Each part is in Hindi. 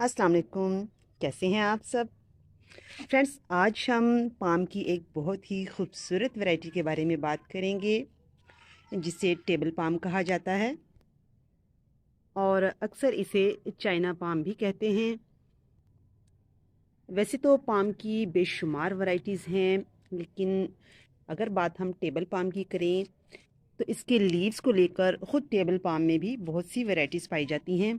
अस्सलाम वालेकुम। कैसे हैं आप सब फ्रेंड्स? आज हम पाम की एक बहुत ही खूबसूरत वैरायटी के बारे में बात करेंगे जिसे टेबल पाम कहा जाता है और अक्सर इसे चाइना पाम भी कहते हैं। वैसे तो पाम की बेशुमार वैरायटीज़ हैं, लेकिन अगर बात हम टेबल पाम की करें तो इसके लीव्स को लेकर ख़ुद टेबल पाम में भी बहुत सी वैरायटीज़ पाई जाती हैं।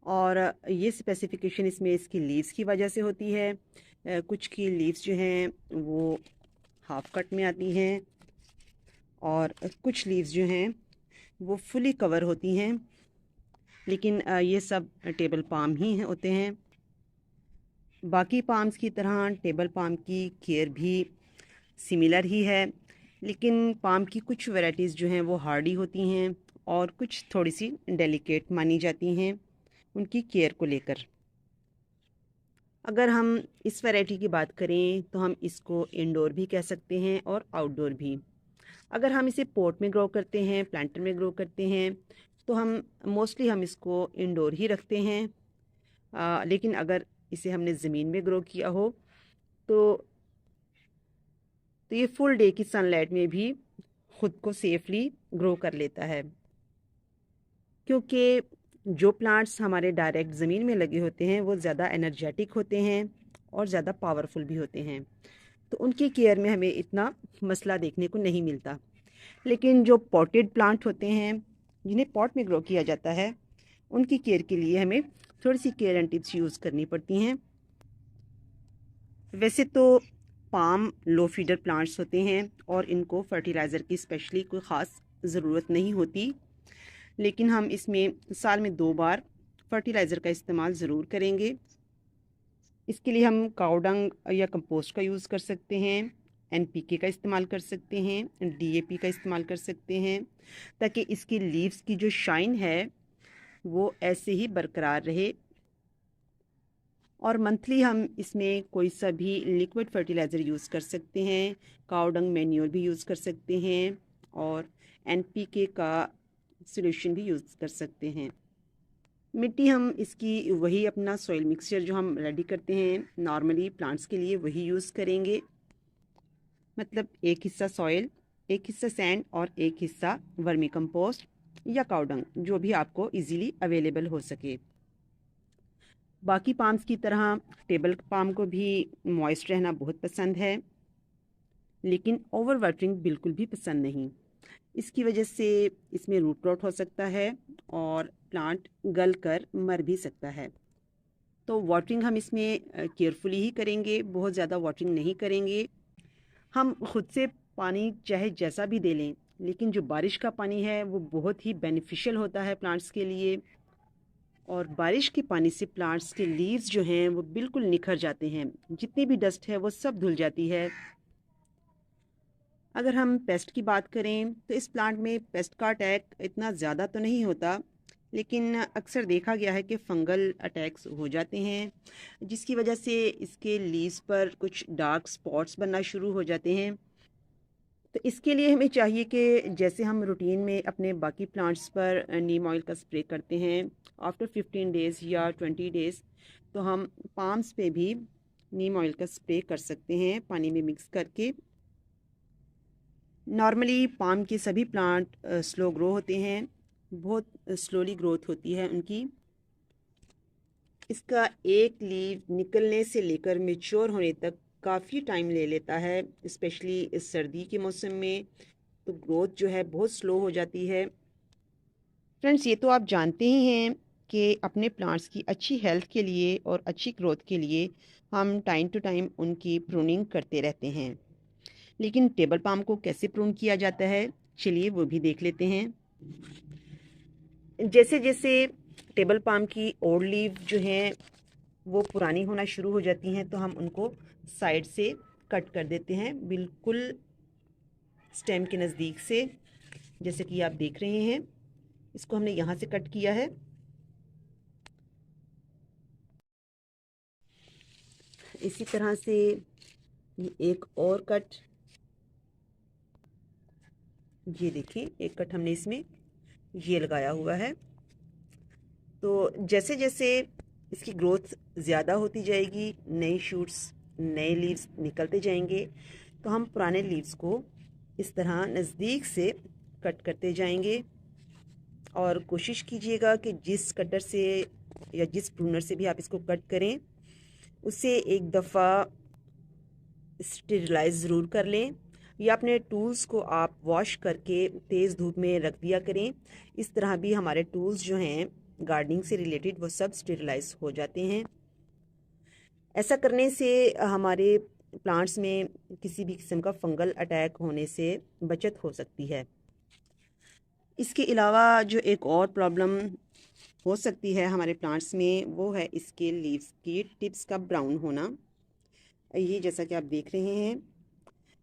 और ये स्पेसिफिकेशन इसमें इसकी लीव्स की वजह से होती है। कुछ की लीव्स जो हैं वो हाफ कट में आती हैं और कुछ लीव्स जो हैं वो फुली कवर होती हैं, लेकिन ये सब टेबल पाम ही होते हैं। बाकी पाम्स की तरह टेबल पाम की केयर भी सिमिलर ही है, लेकिन पाम की कुछ वैराइटीज़ जो हैं वो हार्डी होती हैं और कुछ थोड़ी सी डेलिकेट मानी जाती हैं उनकी केयर को लेकर। अगर हम इस वैरायटी की बात करें तो हम इसको इंडोर भी कह सकते हैं और आउटडोर भी। अगर हम इसे पॉट में ग्रो करते हैं, प्लांटर में ग्रो करते हैं, तो हम मोस्टली हम इसको इंडोर ही रखते हैं। लेकिन अगर इसे हमने ज़मीन में ग्रो किया हो तो ये फुल डे की सनलाइट में भी खुद को सेफली ग्रो कर लेता है, क्योंकि जो प्लांट्स हमारे डायरेक्ट ज़मीन में लगे होते हैं वो ज़्यादा एनर्जेटिक होते हैं और ज़्यादा पावरफुल भी होते हैं, तो उनकी केयर में हमें इतना मसला देखने को नहीं मिलता। लेकिन जो पॉटेड प्लांट होते हैं जिन्हें पॉट में ग्रो किया जाता है, उनकी केयर के लिए हमें थोड़ी सी केयर एंड टिप्स यूज़ करनी पड़ती हैं। वैसे तो पाम लो फीडर प्लांट्स होते हैं और इनको फर्टिलाइज़र की स्पेशली कोई ख़ास ज़रूरत नहीं होती, लेकिन हम इसमें साल में 2 बार फर्टिलाइज़र का इस्तेमाल ज़रूर करेंगे। इसके लिए हम काऊ डंग या कंपोस्ट का यूज़ कर सकते हैं, एनपीके का इस्तेमाल कर सकते हैं, डीएपी का इस्तेमाल कर सकते हैं, ताकि इसकी लीव्स की जो शाइन है वो ऐसे ही बरकरार रहे। और मंथली हम इसमें कोई सा भी लिक्विड फर्टिलाइज़र यूज़ कर सकते हैं, काऊ डंग मैन्योर भी यूज़ कर सकते हैं और एनपीके का सॉल्यूशन भी यूज़ कर सकते हैं। मिट्टी हम इसकी वही अपना सॉइल मिक्सचर जो हम रेडी करते हैं नॉर्मली प्लांट्स के लिए वही यूज़ करेंगे। मतलब एक हिस्सा सॉइल, एक हिस्सा सैंड और एक हिस्सा वर्मी कंपोस्ट या काऊ डंग, जो भी आपको इजीली अवेलेबल हो सके। बाकी पाम्स की तरह टेबल पाम को भी मॉइस्ट रहना बहुत पसंद है, लेकिन ओवर वाटरिंग बिल्कुल भी पसंद नहीं। इसकी वजह से इसमें रूट रॉट हो सकता है और प्लांट गल कर मर भी सकता है। तो वाटरिंग हम इसमें केयरफुली ही करेंगे, बहुत ज़्यादा वाटरिंग नहीं करेंगे। हम खुद से पानी चाहे जैसा भी दे लें, लेकिन जो बारिश का पानी है वो बहुत ही बेनिफिशियल होता है प्लांट्स के लिए। और बारिश के पानी से प्लांट्स के लीव्स जो हैं वो बिल्कुल निखर जाते हैं, जितनी भी डस्ट है वो सब धुल जाती है। अगर हम पेस्ट की बात करें तो इस प्लांट में पेस्ट का अटैक इतना ज़्यादा तो नहीं होता, लेकिन अक्सर देखा गया है कि फंगल अटैक्स हो जाते हैं, जिसकी वजह से इसके लीव्स पर कुछ डार्क स्पॉट्स बनना शुरू हो जाते हैं। तो इसके लिए हमें चाहिए कि जैसे हम रूटीन में अपने बाकी प्लांट्स पर नीम ऑयल का स्प्रे करते हैं आफ्टर 15 डेज़ या 20 डेज़, तो हम पाम्स पे भी नीम ऑयल का स्प्रे कर सकते हैं पानी में मिक्स करके। नॉर्मली पाम के सभी प्लांट स्लो ग्रो होते हैं, बहुत स्लोली ग्रोथ होती है उनकी। इसका एक लीव निकलने से लेकर मैच्योर होने तक काफ़ी टाइम ले लेता है, स्पेशली इस सर्दी के मौसम में तो ग्रोथ जो है बहुत स्लो हो जाती है। फ्रेंड्स, ये तो आप जानते ही हैं कि अपने प्लांट्स की अच्छी हेल्थ के लिए और अच्छी ग्रोथ के लिए हम टाइम टू टाइम उनकी प्रूनिंग करते रहते हैं, लेकिन टेबल पाम को कैसे प्रून किया जाता है चलिए वो भी देख लेते हैं। जैसे जैसे टेबल पाम की ओल्ड लीव जो हैं वो पुरानी होना शुरू हो जाती हैं, तो हम उनको साइड से कट कर देते हैं, बिल्कुल स्टेम के नज़दीक से। जैसे कि आप देख रहे हैं, इसको हमने यहाँ से कट किया है। इसी तरह से ये एक और कट, ये देखें एक कट हमने इसमें ये लगाया हुआ है। तो जैसे जैसे इसकी ग्रोथ ज़्यादा होती जाएगी, नई शूट्स, नए लीव्स निकलते जाएंगे, तो हम पुराने लीव्स को इस तरह नज़दीक से कट करते जाएंगे। और कोशिश कीजिएगा कि जिस कटर से या जिस प्रूनर से भी आप इसको कट करें, उसे एक दफ़ा स्टेरिलाइज ज़रूर कर लें, या अपने टूल्स को आप वॉश करके तेज़ धूप में रख दिया करें। इस तरह भी हमारे टूल्स जो हैं गार्डनिंग से रिलेटेड वो सब स्टेरिलाइज हो जाते हैं। ऐसा करने से हमारे प्लांट्स में किसी भी किस्म का फंगल अटैक होने से बचत हो सकती है। इसके अलावा जो एक और प्रॉब्लम हो सकती है हमारे प्लांट्स में, वो है इसके लीव्स की टिप्स का ब्राउन होना। ये जैसा कि आप देख रहे हैं,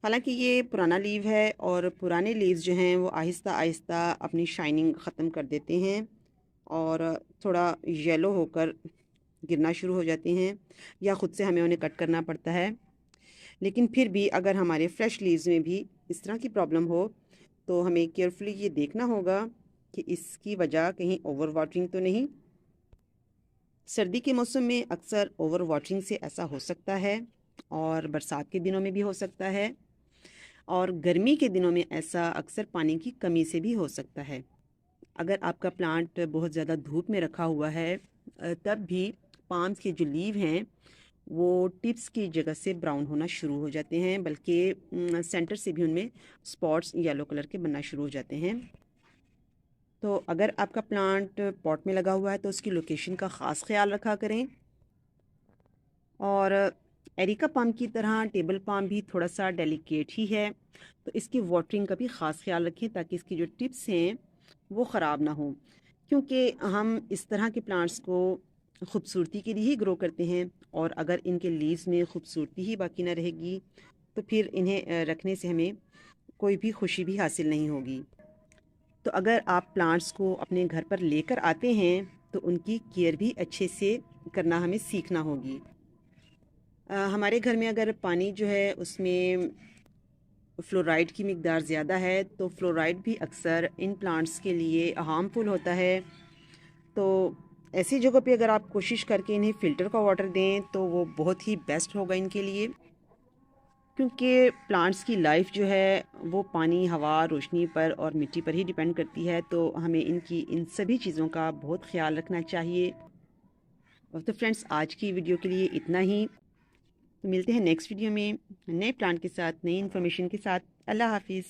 हालांकि ये पुराना लीव है और पुराने लीव्स जो हैं वो आहिस्ता आहिस्ता अपनी शाइनिंग ख़त्म कर देते हैं और थोड़ा येलो होकर गिरना शुरू हो जाते हैं, या ख़ुद से हमें उन्हें कट करना पड़ता है। लेकिन फिर भी अगर हमारे फ्रेश लीव्स में भी इस तरह की प्रॉब्लम हो, तो हमें केयरफुली ये देखना होगा कि इसकी वजह कहीं ओवर वाटरिंग तो नहीं। सर्दी के मौसम में अक्सर ओवर वाटरिंग से ऐसा हो सकता है, और बरसात के दिनों में भी हो सकता है, और गर्मी के दिनों में ऐसा अक्सर पानी की कमी से भी हो सकता है। अगर आपका प्लांट बहुत ज़्यादा धूप में रखा हुआ है, तब भी पाम्स के जो लीव हैं वो टिप्स की जगह से ब्राउन होना शुरू हो जाते हैं, बल्कि सेंटर से भी उनमें स्पॉट्स येलो कलर के बनना शुरू हो जाते हैं। तो अगर आपका प्लांट पॉट में लगा हुआ है तो उसकी लोकेशन का ख़ास ख्याल रखा करें। और एरिका पाम की तरह टेबल पाम भी थोड़ा सा डेलिकेट ही है, तो इसकी वाटरिंग का भी ख़ास ख्याल रखें ताकि इसकी जो टिप्स हैं वो ख़राब ना हो, क्योंकि हम इस तरह के प्लांट्स को खूबसूरती के लिए ही ग्रो करते हैं, और अगर इनके लीव्स में खूबसूरती ही बाकी ना रहेगी तो फिर इन्हें रखने से हमें कोई भी खुशी भी हासिल नहीं होगी। तो अगर आप प्लांट्स को अपने घर पर लेकर आते हैं तो उनकी केयर भी अच्छे से करना हमें सीखना होगी। हमारे घर में अगर पानी जो है उसमें फ्लोराइड की मिकदार ज़्यादा है, तो फ्लोराइड भी अक्सर इन प्लांट्स के लिए हार्मफुल होता है। तो ऐसी जगह पे अगर आप कोशिश करके इन्हें फ़िल्टर का वाटर दें तो वो बहुत ही बेस्ट होगा इनके लिए, क्योंकि प्लांट्स की लाइफ जो है वो पानी, हवा, रोशनी पर और मिट्टी पर ही डिपेंड करती है। तो हमें इनकी इन सभी चीज़ों का बहुत ख्याल रखना चाहिए। तो फ्रेंड्स, आज की वीडियो के लिए इतना ही। तो मिलते हैं नेक्स्ट वीडियो में नए प्लान के साथ, नई इन्फॉर्मेशन के साथ। अल्लाह हाफिज़।